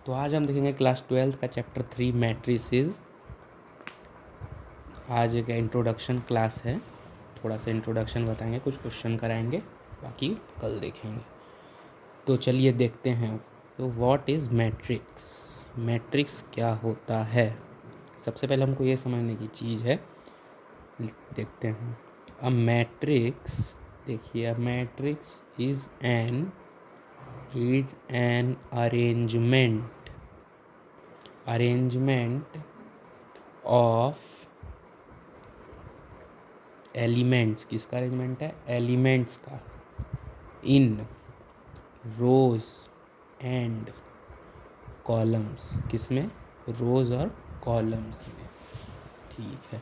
तो आज हम देखेंगे क्लास 12 का चैप्टर 3 मैट्रिसेस। आज एक इंट्रोडक्शन क्लास है, थोड़ा सा इंट्रोडक्शन बताएंगे, कुछ क्वेश्चन कराएंगे, बाकी कल देखेंगे। तो चलिए देखते हैं। तो व्हाट इज़ मैट्रिक्स, मैट्रिक्स क्या होता है। सबसे पहले हमको ये समझने की चीज़ है, देखते हैं। अ मैट्रिक्स, देखिए a matrix is an arrangement of elements. किसका अरेंजमेंट है? एलिमेंट्स का। इन रोज एंड कॉलम्स। किसमें? रोज और कॉलम्स में। ठीक है,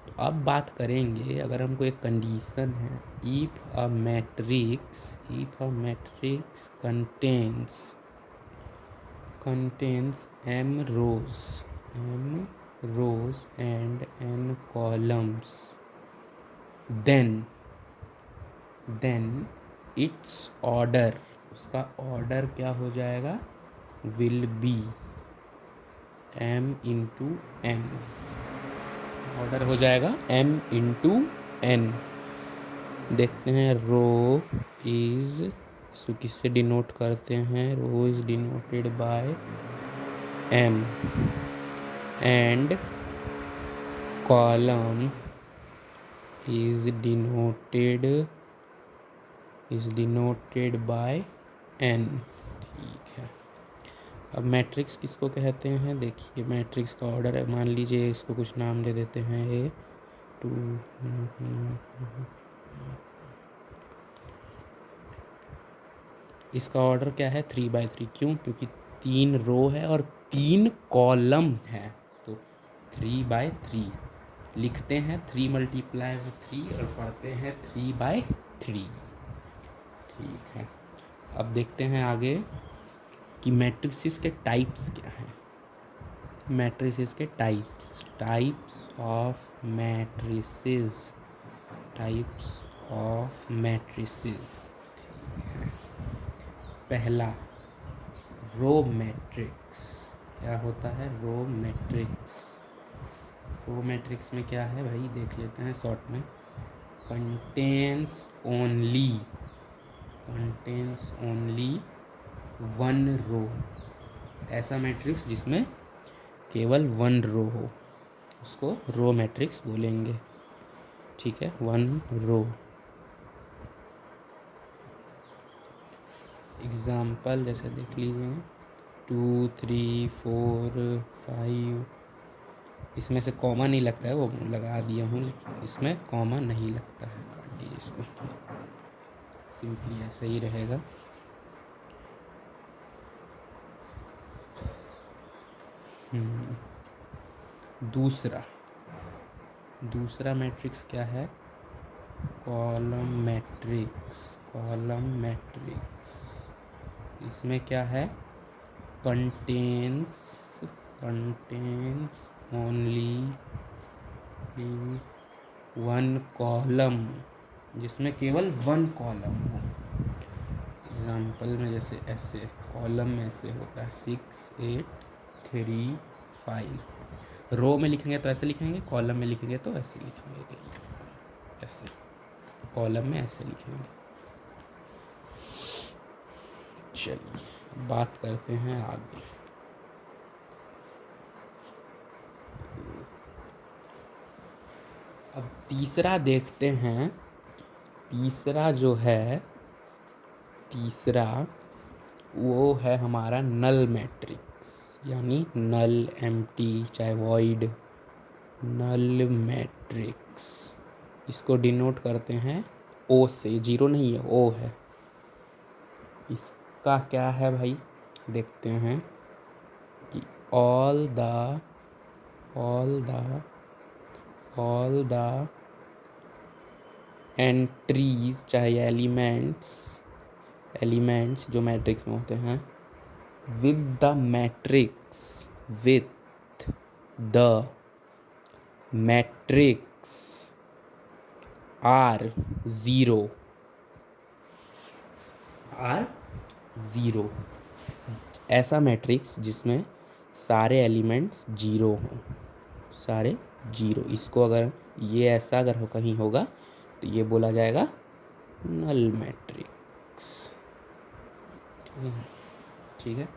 तो अब बात करेंगे, अगर हमको एक कंडीशन है, if a matrix contains m rows and n columns, then its order, उसका ऑर्डर क्या हो जाएगा? Will be m into n। Order हो जाएगा m इंटू n। देखते हैं, रो इज, इसको किससे डिनोट करते हैं? Row is denoted by m and column is denoted by n। ठीक है, अब मैट्रिक्स किसको कहते हैं? देखिए मैट्रिक्स का ऑर्डर है, मान लीजिए इसको कुछ नाम दे देते हैं, ए टू, इसका ऑर्डर क्या है? 3/3। क्यों? क्योंकि 3 रो है और 3 कॉलम है, तो 3/3 लिखते हैं। 3 मल्टीप्लाई में 3 और पढ़ते हैं 3/3। ठीक है, अब देखते हैं आगे कि मैट्रिसेस के टाइप्स क्या हैं। मैट्रिसेस के टाइप्स ऑफ मैट्रिसेस। ठीक है, पहला रो मैट्रिक्स। क्या होता है? रो मैट्रिक्स में क्या है भाई, देख लेते हैं शॉर्ट में। Contains only one row. ऐसा मैट्रिक्स जिसमें केवल 1 रो हो, उसको रो मैट्रिक्स बोलेंगे। ठीक है, 1 रो। एग्जाम्पल जैसे देख लीजिए, 2, 3, 4, 5। इसमें से कॉमा नहीं लगता है, वो लगा दिया हूँ, लेकिन इसमें कॉमा नहीं लगता है, काट दीजिए इसको, सिंपली ऐसे ही रहेगा। दूसरा मैट्रिक्स क्या है? Column matrix. इसमें क्या है? कंटेन्स ओनली 1 कॉलम, जिसमें केवल 1 कॉलम हो। एग्जाम्पल में जैसे ऐसे कॉलम में ऐसे होता है 6, 8, 3, 5। रो में लिखेंगे तो ऐसे लिखेंगे, कॉलम में लिखेंगे तो ऐसे लिखेंगे, ऐसे कॉलम में ऐसे लिखेंगे। चलिए बात करते हैं आगे। अब तीसरा देखते हैं। तीसरा जो है, वो है हमारा नल मैट्रिक्स, यानी नल, एम्प्टी, चाहे वॉइड, नल मैट्रिक्स। इसको डिनोट करते हैं ओ से, जीरो नहीं है, ओ है। इसका क्या है भाई, देखते हैं कि ऑल द एंट्रीज, चाहे एलिमेंट्स जो मैट्रिक्स में होते हैं, with the matrix are zero. ऐसा मैट्रिक्स जिसमें सारे एलिमेंट्स जीरो हों, सारे जीरो। इसको अगर ये ऐसा अगर कहीं होगा तो ये बोला जाएगा नल मैट्रिक्स। ठीक है,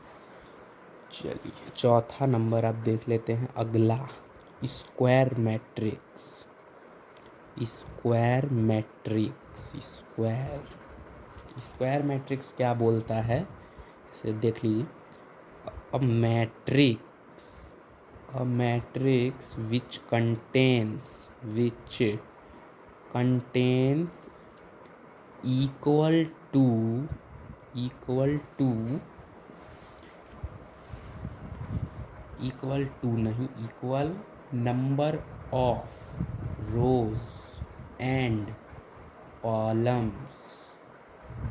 चलिए चौथा नंबर आप देख लेते हैं। अगला square matrix. Square matrix, square matrix क्या बोलता है इसे देख लीजिए। A matrix, a matrix which contains equal to नहीं, equal number of rows and columns,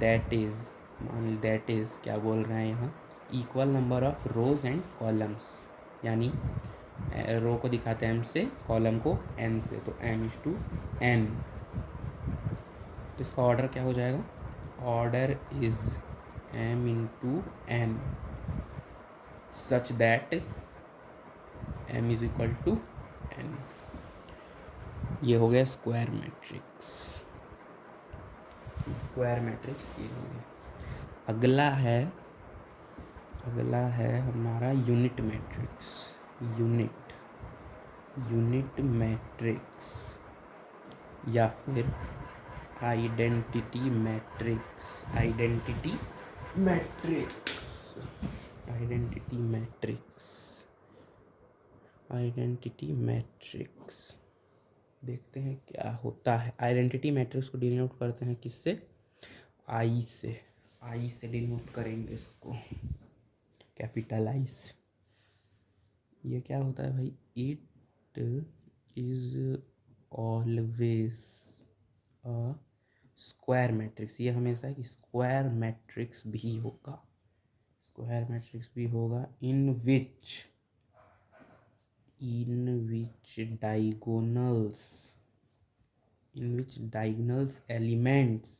that is क्या बोल रहे हैं यहाँ, equal number of rose and columns, यानी रो को दिखाते हैं m से, कॉलम को n से, तो m/n। तो इसका ऑर्डर क्या हो जाएगा, order is m/n such that m = n। ये हो गया स्क्वायर मैट्रिक्स। स्क्वायर मैट्रिक्स ये हो गया। अगला है हमारा यूनिट मैट्रिक्स। यूनिट मैट्रिक्स या फिर आइडेंटिटी मैट्रिक्स। देखते हैं क्या होता है। आइडेंटिटी मैट्रिक्स को डिनोट करते हैं किससे, आई से डिनोट करेंगे इसको, कैपिटल आई से। ये क्या होता है भाई, it is always a square matrix. ये हमेशा एक स्क्वायर मैट्रिक्स भी होगा, इन विच डायगोनल्स एलिमेंट्स,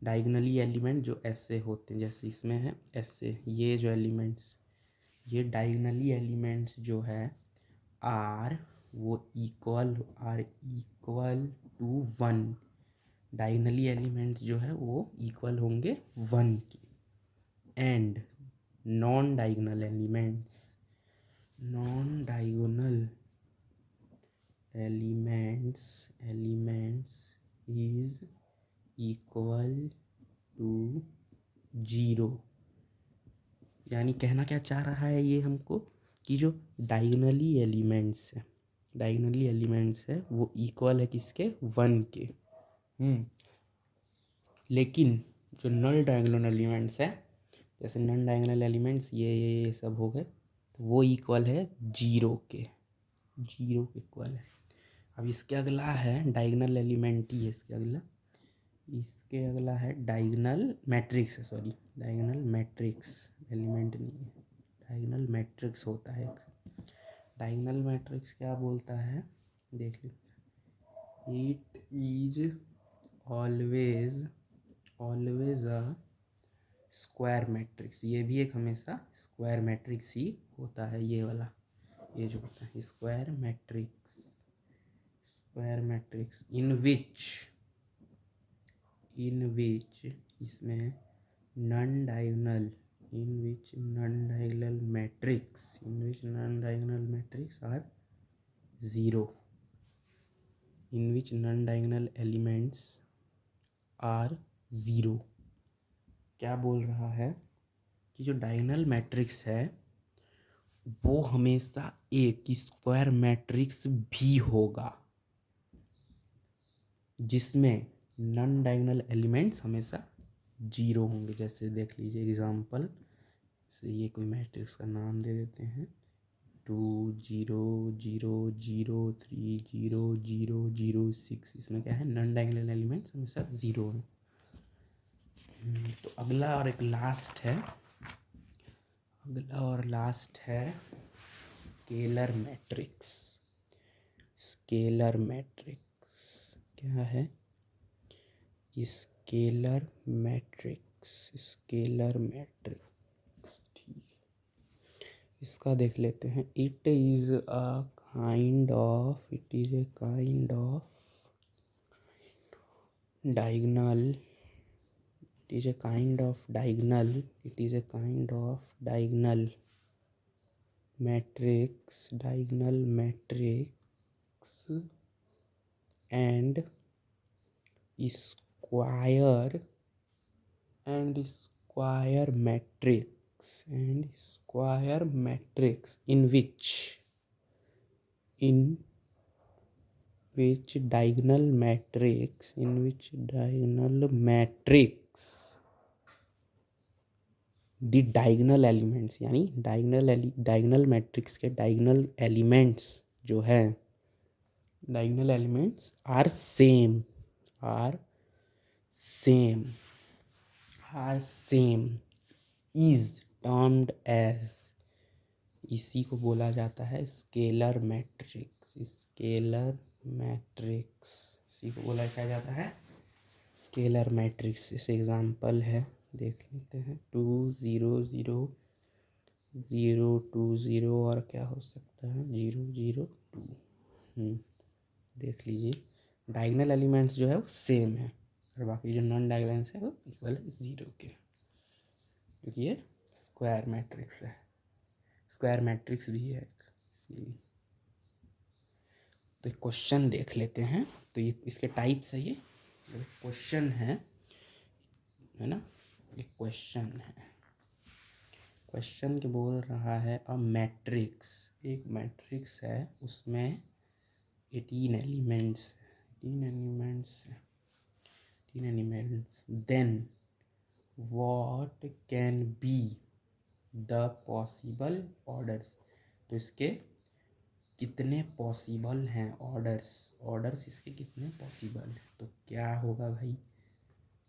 डायगनली एलिमेंट जो ऐसे होते हैं, जैसे इसमें है ऐसे, ये जो एलिमेंट्स, ये डायगनली एलिमेंट्स जो है are equal to 1। Diagonally elements जो है वो इक्वल होंगे 1 के। And non diagonal elements is equal to 0। यानी कहना क्या चाह रहा है ये हमको, कि जो डायगनली एलिमेंट्स है वो इक्वल है किसके, 1 के। लेकिन जो नल डायगोनल एलिमेंट्स है, जैसे नॉन डायगोनल एलिमेंट्स ये सब हो गए, तो वो इक्वल है 0 के, इक्वल है। अब इसके अगला है डायगोनल एलिमेंट ही है, इसके अगला है डायगोनल मैट्रिक्स है, सॉरी डायगोनल मैट्रिक्स, एलिमेंट नहीं है, डायगोनल मैट्रिक्स होता है एक। डायगोनल मैट्रिक्स क्या बोलता है देख लीजिए, it is always a square matrix. ये भी एक हमेशा स्क्वायर मैट्रिक्स ही होता है, ये वाला, ये जो होता है स्क्वायर मैट्रिक्स इन विच इसमें non diagonal matrix are 0, in which non diagonal elements are 0। क्या बोल रहा है कि जो डायगोनल मैट्रिक्स है वो हमेशा एक स्क्वायर मैट्रिक्स भी होगा, जिसमें नॉन डायगोनल एलिमेंट्स हमेशा 0 होंगे। जैसे देख लीजिए एग्जांपल से, ये कोई मैट्रिक्स का नाम दे देते हैं, 2 0 0 0 3 0 0 0 6। इसमें क्या है, नॉन डायगोनल एलिमेंट्स हमेशा 0 हैं। तो अगला और लास्ट है स्केलर मैट्रिक्स। क्या है, स्केलर मैट्रिक्स, ठीक इसका देख लेते हैं। It is a kind of diagonal. It is a kind of diagonal matrix and square matrix in which diagonal matrix the diagonal elements, यानी diagonal matrix के diagonal elements जो है, diagonal elements are same is termed as, इसी को बोला जाता है scalar matrix. इसी को बोला क्या जाता है, स्केलर मैट्रिक्स। इस एग्जांपल है, देख लेते हैं। 2 0 0 0 2 0 और क्या हो सकता है 0 0 2। देख लीजिए, डायगोनल एलिमेंट्स जो है वो सेम है और बाकी जो नॉन डायगोनल्स है वो इक्वल है 0 के, क्योंकि ये स्क्वायर मैट्रिक्स है, स्क्वायर मैट्रिक्स भी है इसीलिए। तो एक क्वेश्चन देख लेते हैं। तो ये इसके टाइप्स है, ये क्वेश्चन है ना, एक क्वेश्चन के बोल रहा है अ मैट्रिक्स, एक मैट्रिक्स है उसमें 18 elements then what can be the possible orders. तो इसके कितने पॉसिबल हैं ऑर्डर्स इसके कितने पॉसिबल हैं, तो क्या होगा भाई,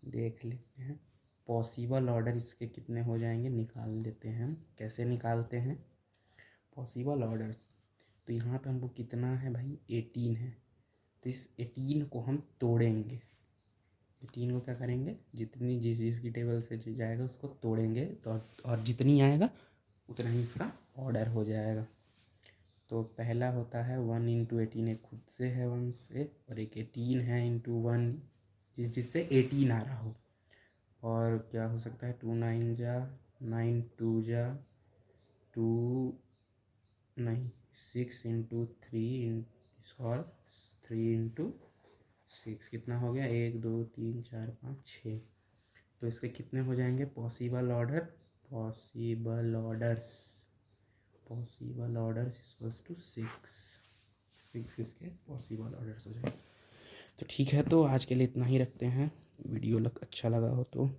देख लेते हैं। पॉसिबल ऑर्डर इसके कितने हो जाएंगे, निकाल देते हैं हम। कैसे निकालते हैं पॉसिबल ऑर्डर्स, तो यहाँ पे हमको कितना है भाई 18 है। तो इस 18 को हम तोड़ेंगे, 18 को क्या करेंगे, जितनी जिसकी टेबल से जाएगा उसको तोड़ेंगे, तो और जितनी आएगा उतना ही इसका ऑर्डर हो जाएगा। तो पहला होता है 1 इंटू 18, एक खुद से है 1 से, और एक 18 है इंटू 1 जिससे 18 आ रहा हो। और क्या हो सकता है 2 9 जा 9 2 जा 2 नहीं 6 इंटू 3 और 3 इंटू 6 कितना हो गया 1 2 3 4 5 6। तो इसके कितने हो जाएंगे पॉसिबल ऑर्डर्स इक्वल्स टू 6 इसके पॉसिबल ऑर्डर्स हो जाएंगे। तो ठीक है, तो आज के लिए इतना ही रखते हैं। वीडियो अच्छा लगा हो तो